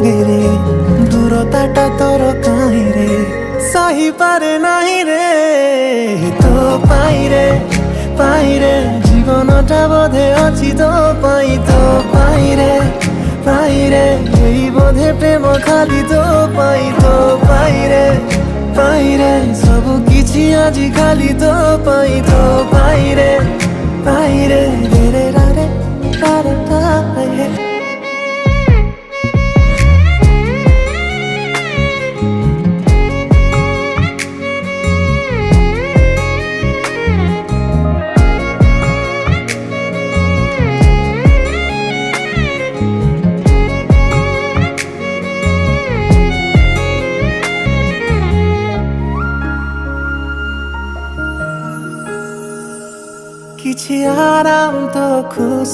লাগে রে দূরতাটা তোর কাହିଁ রে সহি পারে নাই রে তো পাইরে জীবনটা বোধে অছি তো পাইরে এই বোধে প্রেম খালি তো পাইরে ସବୁ କିଛି ଆଜି ଖାଲି ତ ପାଇରେ ରେ ରେ ରେ ରେ କିଛି ଆରାମ ତ ଖୁସି